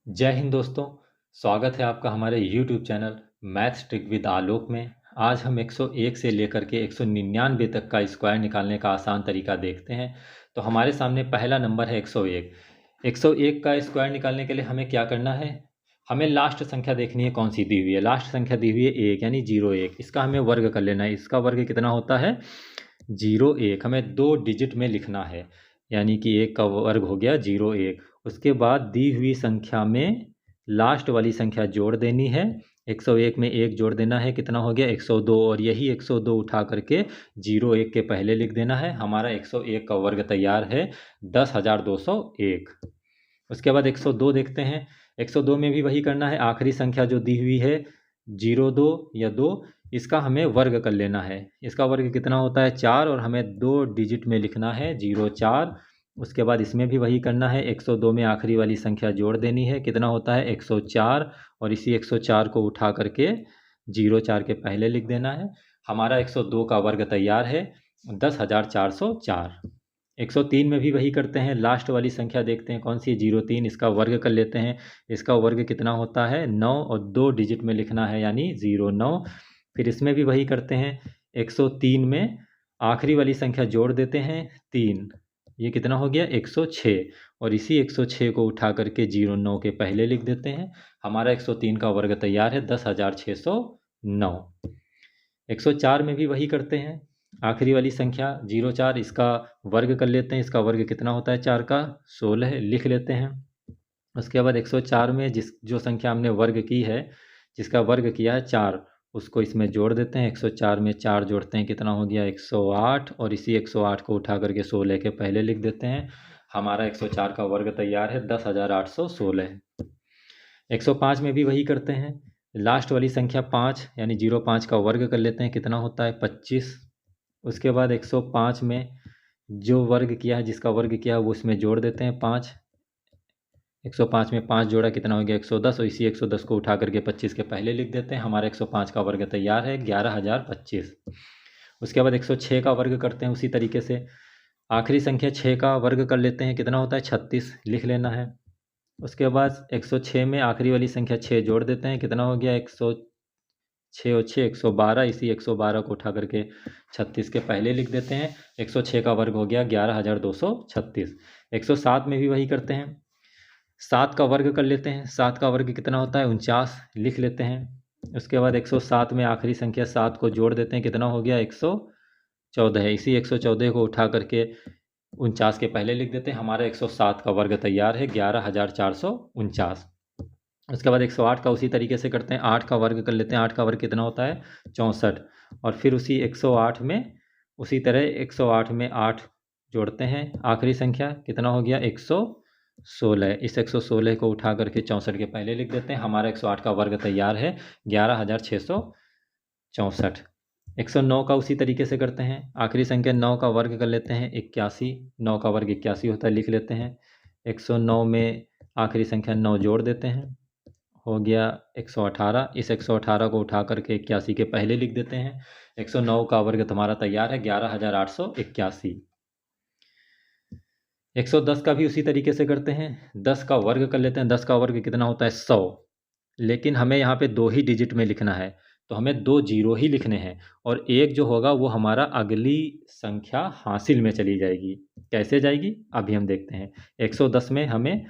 जय हिंद दोस्तों। स्वागत है आपका हमारे YouTube channel maths trick with Alok में। आज हम 101 से लेकर के 199 तक का स्क्वायर निकालने का आसान तरीका देखते हैं। तो हमारे सामने पहला नंबर है 101। 101 का स्क्वायर निकालने के लिए हमें क्या करना है? हमें लास्ट संख्या देखनी है, कौन सी दी हुई है। लास्ट संख्या दी हुई है 1 यानी 01। इसका हमें वर्ग कर लेना है। इसका वर्ग कितना होता है? 01। हमें 2 डिजिट में लिखना है, यानी कि 1 का वर्ग हो गया 01। उसके बाद दी हुई संख्या में लास्ट वाली संख्या जोड़ देनी है। 101 में 1 जोड़ देना है, कितना हो गया? 102। और यही 102 उठा करके 01 के पहले लिख देना है। हमारा 101 का वर्ग तैयार है 10,201। उसके बाद 102 देखते हैं। 102 में भी वही करना है। आखिरी संख्या जो दी हुई है 02 या 2, इसका हमें वर्ग कर लेना है। इसका वर्ग कितना होता है? 4। और हमें 2 डिजिट में लिखना है 04। उसके बाद इसमें भी वही करना है। 102 में आखिरी वाली संख्या जोड़ देनी है, कितना होता है? 104। और इसी 104 को उठा करके 04 के पहले लिख देना है। हमारा 102 का वर्ग तैयार है 10,404। 103 में भी वही करते हैं। लास्ट वाली संख्या देखते हैं कौन सी है? 03। इसका वर्ग कर लेते हैं। इसका वर्ग कितना होता है? 9। और 2 डिजिट में लिखना है, यानी 09। फिर इसमें भी वही करते हैं। 103 में आखिरी वाली संख्या जोड़ देते हैं 3। ये कितना हो गया? 106। और इसी 106 को उठा करके 09 के पहले लिख देते हैं। हमारा 103 का वर्ग तैयार है 10,609। 104 में भी वही करते हैं। आखिरी वाली संख्या 04, इसका वर्ग कर लेते हैं। इसका वर्ग कितना होता है? 4 का 16 लिख लेते हैं। उसके बाद 104 में जो संख्या हमने वर्ग की है, जिसका वर्ग किया है 4, उसको इसमें जोड़ देते हैं। 104 में 4 जोड़ते हैं, कितना हो गया? 108। और इसी 108 को उठा करके 16 के पहले लिख देते हैं। हमारा 104 का वर्ग तैयार है 10,816। 105 में भी वही करते हैं। लास्ट वाली संख्या 5 यानी 05 का वर्ग कर लेते हैं, कितना होता है? 25। उसके बाद 105 में जो वर्ग किया है, जिसका वर्ग किया है, वो इसमें जोड़ देते हैं 5। 105 में 5 जोड़ा, कितना हो गया? 110। और इसी 110 को उठा करके 25 के पहले लिख देते हैं। हमारा 105 का वर्ग तैयार है 11,025। उसके बाद 106 का वर्ग करते हैं उसी तरीके से। आखिरी संख्या 6 का वर्ग कर लेते हैं, कितना होता है? 36 लिख लेना है। उसके बाद 106 में आखिरी वाली संख्या 6 जोड़ देते हैं, कितना हो गया? 106 और 6 112। इसी 112 को उठा करके 36 के पहले लिख देते हैं। 106 का वर्ग हो गया 11,236। 107 में भी वही करते हैं। 7 का वर्ग कर लेते हैं। 7 का वर्ग कितना होता है? 49 लिख लेते हैं। उसके बाद 107 में आखिरी संख्या 7 को जोड़ देते हैं, कितना हो गया? 114 है। इसी 114 को उठा करके 49 के पहले लिख देते हैं। हमारा 107 का वर्ग तैयार है 11,449। उसके बाद 108 का उसी तरीके से करते हैं। 8 का वर्ग कर लेते हैं। 8 का वर्ग कितना होता है? 64। और फिर उसी 108 में उसी तरह 108 में 8 जोड़ते हैं। आखिरी संख्या कितना हो गया? 116। इस 116 को उठा करके 64 के पहले लिख देते हैं। हमारा 108 का वर्ग तैयार है 11,664। 109 का उसी तरीके से करते हैं। आखिरी संख्या 9 का वर्ग कर लेते हैं 81। 9 का वर्ग 81 होता है, लिख लेते हैं। 109 में आखिरी संख्या 9 जोड़ देते हैं, हो गया 118। इस 118 को उठा करके 81 के पहले लिख देते हैं। 109 का वर्ग तुम्हारा तैयार है 11,881। 110 का भी उसी तरीके से करते हैं। 10 का वर्ग कर लेते हैं। 10 का वर्ग कितना होता है? 100। लेकिन हमें यहाँ पे 2 ही डिजिट में लिखना है, तो हमें 2 जीरो ही लिखने हैं। और एक जो होगा वो हमारा अगली संख्या हासिल में चली जाएगी। कैसे जाएगी अभी हम देखते हैं। 110 में हमें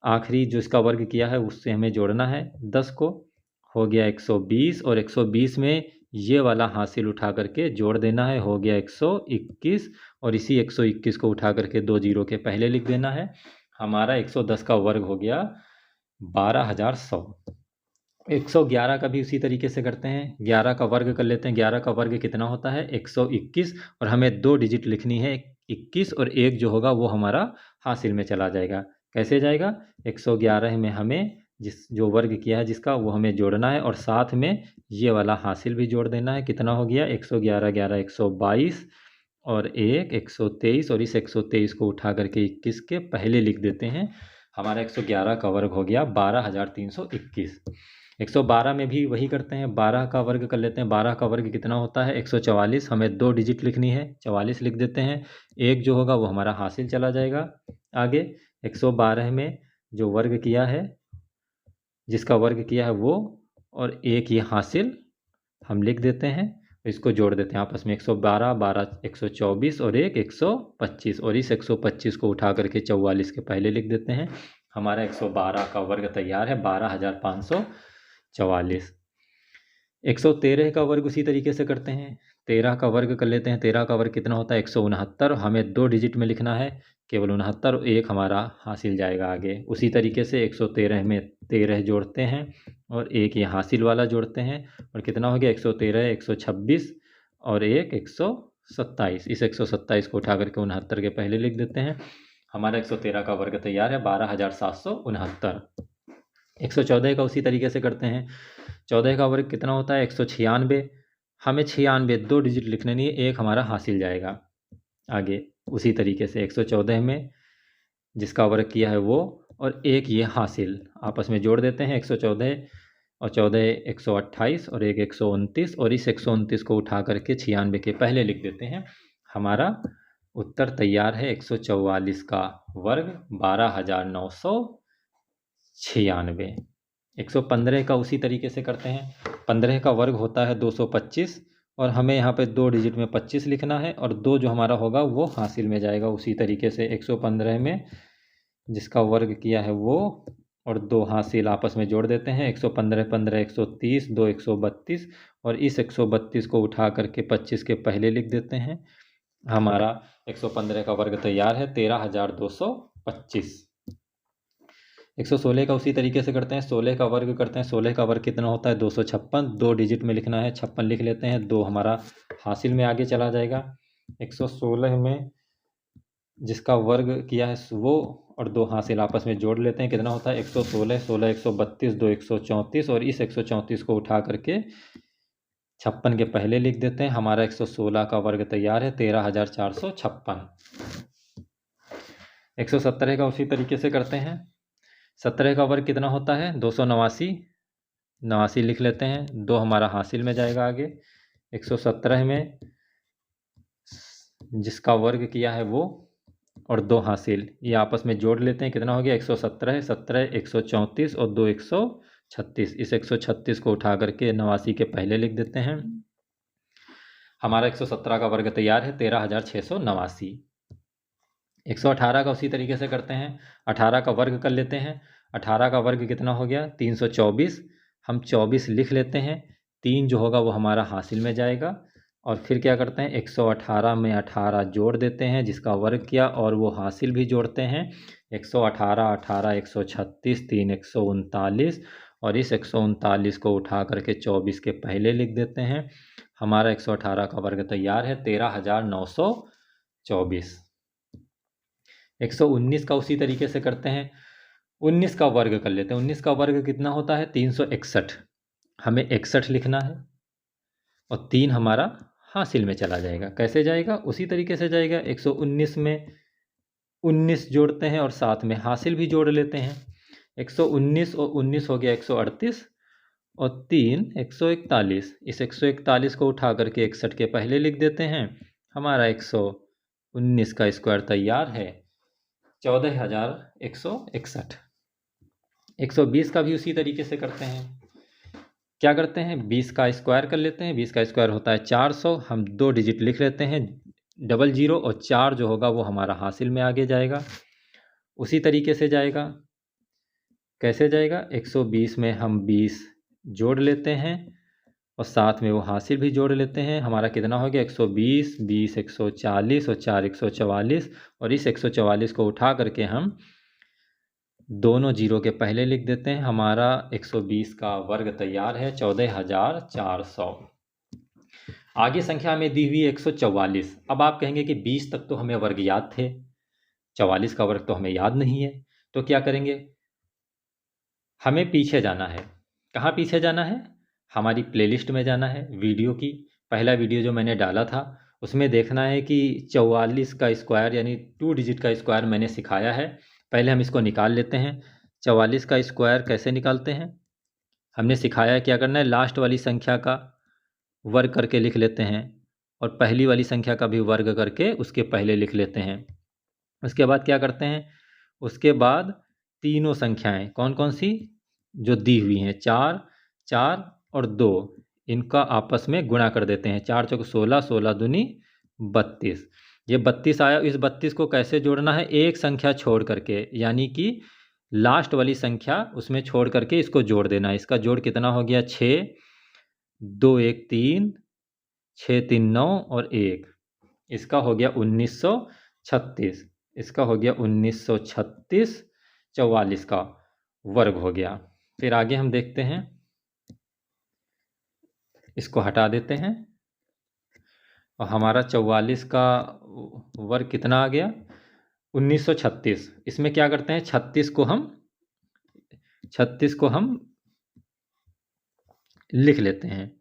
आखिरी जो इसका वर्ग किया है उससे हमें जोड़ना है 10 को, हो गया 120। और 120 में ये वाला हासिल उठा करके जोड़ देना है, हो गया 121। और इसी 121 को उठा करके 2 जीरो के पहले लिख देना है। हमारा 110 का वर्ग हो गया 12,100। 111 का भी उसी तरीके से करते हैं। 11 का वर्ग कर लेते हैं। 11 का वर्ग कितना होता है? 121। और हमें 2 डिजिट लिखनी है, 21। और 1 जो होगा वो हमारा हासिल में चला जाएगा। कैसे जाएगा? 111 में हमें जो वर्ग किया है जिसका, वो हमें जोड़ना है और साथ में ये वाला हासिल भी जोड़ देना है। कितना हो गया? 111 11 122। और 1 123। और इस 123 को उठा करके 21 के पहले लिख देते हैं। हमारा 111 का वर्ग हो गया 12,321। 112 में भी वही करते हैं। 12 का वर्ग कर लेते हैं। 12 का वर्ग कितना होता है? 144। हमें 2 डिजिट लिखनी है, 44 लिख देते हैं। 1 जो होगा वो हमारा हासिल चला जाएगा। आगे 112 में जो वर्ग किया है जिसका वर्ग किया है वो, और एक ये हासिल हम लिख देते हैं, इसको जोड़ देते हैं आपस में 112, 12 124 और एक 125, और इस 125 को उठा करके 44 के पहले लिख देते हैं। हमारा 112 का वर्ग तैयार है, 12,544। 113 का वर्ग उसी तरीके से करते हैं, 13 का वर्ग कर लेते हैं। 13 का वर्ग कितना होता है? 169। हमें 2 डिजिट में लिखना है, केवल 69, एक हमारा हासिल जाएगा आगे। उसी तरीके से 113 में 13 जोड़ते हैं और एक ये हासिल वाला जोड़ते हैं, और कितना हो गया? 113, 126 और एक 127। इस 127 को उठा करके 69 के पहले लिख देते हैं। हमारा 113 का वर्ग तैयार है, 12,769। 114 का उसी तरीके से करते हैं। 14 का वर्ग कितना होता है? 196। हमें 96 2 डिजिट लिखने नहीं है, एक हमारा हासिल जाएगा आगे। उसी तरीके से 114 में जिसका वर्ग किया है वो, और एक ये हासिल आपस में जोड़ देते हैं। 114 और 14 128 और एक 129, और इस 129 को उठा करके 96 के पहले लिख देते हैं। हमारा उत्तर तैयार है 144 का वर्ग 12,996। 115 का उसी तरीके से करते हैं। 15 का वर्ग होता है 225, और हमें यहाँ पे 2 डिजिट में 25 लिखना है, और 2 जो हमारा होगा वो हासिल में जाएगा। उसी तरीके से 115 में जिसका वर्ग किया है वो, और 2 हासिल आपस में जोड़ देते हैं। 115 15 130, 2 132, और इस 132 को उठा करके 25 के पहले लिख देते हैं। हमारा 115 का वर्ग तैयार है, 13,225। 116 का उसी तरीके से करते हैं। 16 का वर्ग करते हैं। 16 का वर्ग कितना होता है? 256। 2 डिजिट में लिखना है, 56 लिख लेते हैं। 2 हमारा हासिल में आगे चला जाएगा। 116 में जिसका वर्ग किया है वो, और 2 हासिल आपस में जोड़ लेते हैं। कितना होता है? 116, 16 132, 2 134, और इस 134 को उठा करके 56 के पहले लिख देते हैं। हमारा 116 का वर्ग तैयार है, 13,456। 117 का उसी तरीके से करते हैं। 17 का वर्ग कितना होता है? 289। 89 लिख लेते हैं। 2 हमारा हासिल में जाएगा आगे। 117 में जिसका वर्ग किया है वो, और 2 हासिल ये आपस में जोड़ लेते हैं। कितना हो गया? 117, 17 134 और 2 136। इस 136 को उठा करके 89 के पहले लिख देते हैं। हमारा 117 का वर्ग तैयार है, 13,689। 118 का उसी तरीके से करते हैं। 18 का वर्ग कर लेते हैं। 18 का वर्ग कितना हो गया? 324। हम 24 लिख लेते हैं। 3 जो होगा वो हमारा हासिल में जाएगा, और फिर क्या करते हैं? 118 में 18 जोड़ देते हैं जिसका वर्ग किया, और वो हासिल भी जोड़ते हैं। 118 18 136, 3 139, और इस 139 को उठा करके 24 के पहले लिख देते हैं। हमारा 118 का वर्ग तैयार है, 13,924। 119 का उसी तरीके से करते हैं। 19 का वर्ग कर लेते हैं। 19 का वर्ग कितना होता है? 361। हमें 61 लिखना है, और 3 हमारा हासिल में चला जाएगा। कैसे जाएगा? उसी तरीके से जाएगा। 119 में 19 जोड़ते हैं और साथ में हासिल भी जोड़ लेते हैं। 119 और 19 हो गया 138, और 3 141। इस 141 को उठा करके 61 के पहले लिख देते हैं। हमारा 119 का स्क्वायर तैयार है, 14,161। 120 का भी उसी तरीके से करते हैं। क्या करते हैं? 20 का स्क्वायर कर लेते हैं। 20 का स्क्वायर होता है 400। हम 2 डिजिट लिख लेते हैं, 00, और 4 जो होगा वो हमारा हासिल में आगे जाएगा। उसी तरीके से जाएगा। कैसे जाएगा? 120 में हम 20 जोड़ लेते हैं, और साथ में वो हासिल भी जोड़ लेते हैं। हमारा कितना हो गया? 120, 20 140, और 4 144, और इस 144 को उठा करके हम दोनों जीरो के पहले लिख देते हैं। हमारा 120 का वर्ग तैयार है, 14,400। आगे संख्या में दी हुई 144। अब आप कहेंगे कि 20 तक तो हमें वर्ग याद थे, 44 का वर्ग तो हमें याद नहीं है। तो क्या करेंगे? हमें पीछे जाना है। कहाँ पीछे जाना है? हमारी प्लेलिस्ट में जाना है, वीडियो की। पहला वीडियो जो मैंने डाला था उसमें देखना है कि 44 का स्क्वायर यानी 2 डिजिट का स्क्वायर मैंने सिखाया है। पहले हम इसको निकाल लेते हैं। 44 का स्क्वायर कैसे निकालते हैं हमने सिखाया है। क्या करना है? लास्ट वाली संख्या का वर्ग करके लिख लेते हैं, और पहली वाली संख्या का भी वर्ग करके उसके पहले लिख लेते हैं। उसके बाद क्या करते हैं? उसके बाद तीनों संख्याएं कौन कौन सी? जो दी हुई हैं 4, 4 और 2, इनका आपस में गुणा कर देते हैं। 4 चौक 16, 16 दूनी 32। ये 32 आया। इस 32 को कैसे जोड़ना है? एक संख्या छोड़ करके, यानी कि लास्ट वाली संख्या उसमें छोड़ करके इसको जोड़ देना है। इसका जोड़ कितना हो गया? 6, 2 1 3, 6 3 9 और 1। इसका हो गया 1936। इसका हो गया 1936, 44 का वर्ग हो गया। फिर आगे हम देखते हैं, इसको हटा देते हैं और हमारा 44 का वर्ग कितना आ गया? 1936। इसमें क्या करते हैं? 36 को हम लिख लेते हैं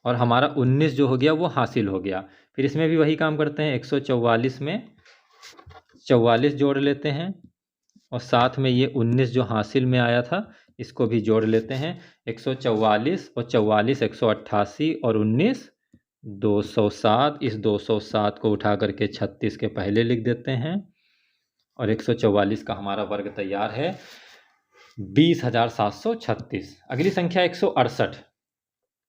और हमारा 19 जो हो गया वो हासिल हो गया। फिर इसमें भी वही काम करते हैं। 144 में 44 जोड़ लेते हैं और साथ में ये 19 जो हासिल में आया था इसको भी जोड़ लेते हैं। 144 और 44 188 और 19 207। इस 207 को उठा करके 36 के पहले लिख देते हैं और 144 का हमारा वर्ग तैयार है 20,736। अगली संख्या 168।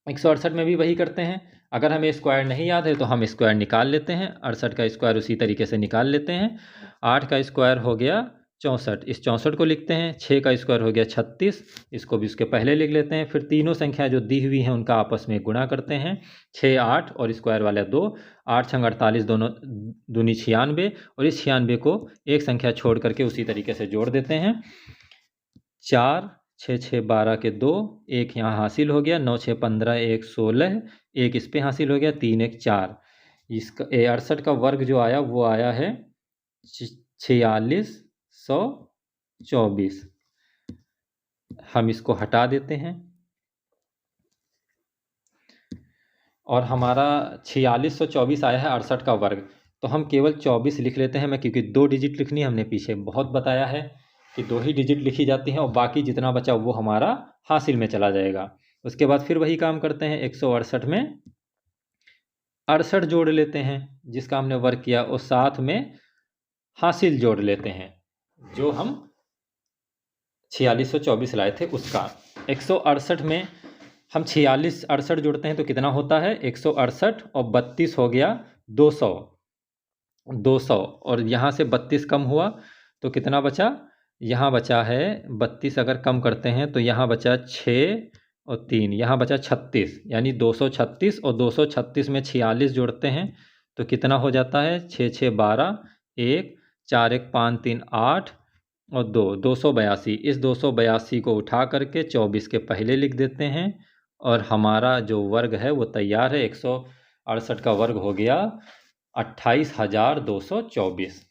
168 में भी वही करते हैं। अगर हमें स्क्वायर नहीं याद है तो हम स्क्वायर निकाल लेते हैं। 68 का स्क्वायर उसी तरीके से निकाल लेते हैं। 8 का स्क्वायर हो गया 64। इस 64 को लिखते हैं। 6 का स्क्वायर हो गया 36। इसको भी उसके पहले लिख लेते हैं। फिर तीनों संख्या जो दी हुई हैं उनका आपस में गुणा करते हैं। 6 8 और स्क्वायर वाला 2। 8 6 48 दोनों दूनी 96 और इस 96 को एक संख्या छोड़ करके उसी तरीके से जोड़ देते हैं। 4 6 6 12 के 2, 1 यहाँ हासिल हो गया। 9 6 15 1 16, 1 इस पे हासिल हो गया। 3 1 4। इसका 68 का वर्ग जो आया वो आया है 4624। हम इसको हटा देते हैं और हमारा 4624 आया है 68 का वर्ग। तो हम केवल 24 लिख लेते हैं। मैं क्योंकि 2 डिजिट लिखनी है, हमने पीछे बहुत बताया है कि 2 ही डिजिट लिखी जाती हैं और बाकी जितना बचा वो हमारा हासिल में चला जाएगा। उसके बाद फिर वही काम करते हैं। 168 में 68 जोड़ लेते हैं जिसका हमने वर्ग किया, और साथ में हासिल जोड़ लेते हैं जो हम 4624 लाए थे उसका। 168 में हम 46 68 जोड़ते हैं तो कितना होता है? 168 और 32 हो गया 200। 200 और यहाँ से 32 कम हुआ तो कितना बचा? यहाँ बचा है 32। अगर कम करते हैं तो यहाँ बचा 6 और 3, यहाँ बचा 36, यानी 236। और 236 में 46 जोड़ते हैं तो कितना हो जाता है? 6 6 12, 1 4 1 5 3 8 और 2 282। इस 282 को उठा करके 24 के पहले लिख देते हैं और हमारा जो वर्ग है वो तैयार है। 168 का वर्ग हो गया 28,224।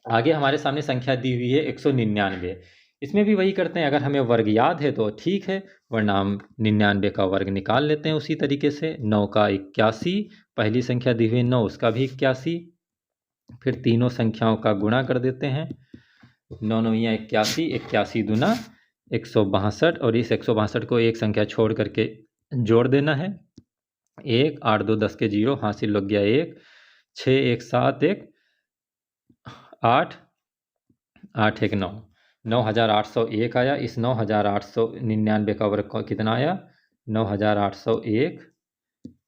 आगे हमारे सामने संख्या दी हुई है 199। इसमें भी वही करते हैं। अगर हमें वर्ग याद है तो ठीक है, वरना हम 99 का वर्ग निकाल लेते हैं उसी तरीके से। 9 का 81, पहली संख्या दी हुई 9 उसका भी 81। फिर तीनों संख्याओं का गुणा कर देते हैं। 9 9 81, 81 दूना 162 और इस 162 को एक संख्या छोड़ करके जोड़ देना है। 1 8 2 10 के 0 हासिल लग गया 1। 6 1 7 1 8 8 1 9। 9801 आया। इस 9899 का वर्ग कितना आया? 9801।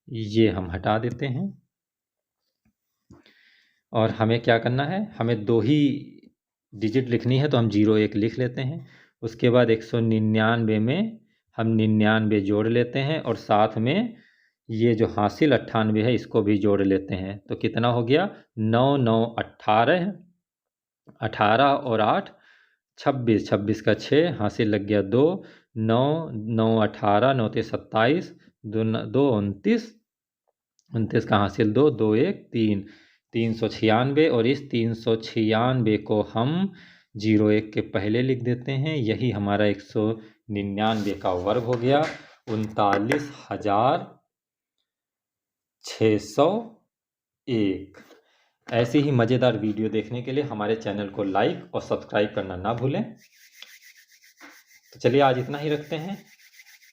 ये हम हटा देते हैं और हमें क्या करना है? हमें 2 ही डिजिट लिखनी है तो हम 01 लिख लेते हैं। उसके बाद 199 में हम 99 जोड़ लेते हैं और साथ में ये जो हासिल 98 है इसको भी जोड़ लेते हैं। तो कितना हो गया? 9 9 18, 18 और 8 26, 26 का 6 हासिल लग गया 2। 9 9 18, 9 27, 2 29, 29 का हासिल 2 2 1 3, 396। और इस 396 को हम 01 के पहले लिख देते हैं। यही हमारा 199 का वर्ग हो गया 39,601। ऐसी ही मज़ेदार वीडियो देखने के लिए हमारे चैनल को लाइक और सब्सक्राइब करना ना भूलें। तो चलिए आज इतना ही रखते हैं।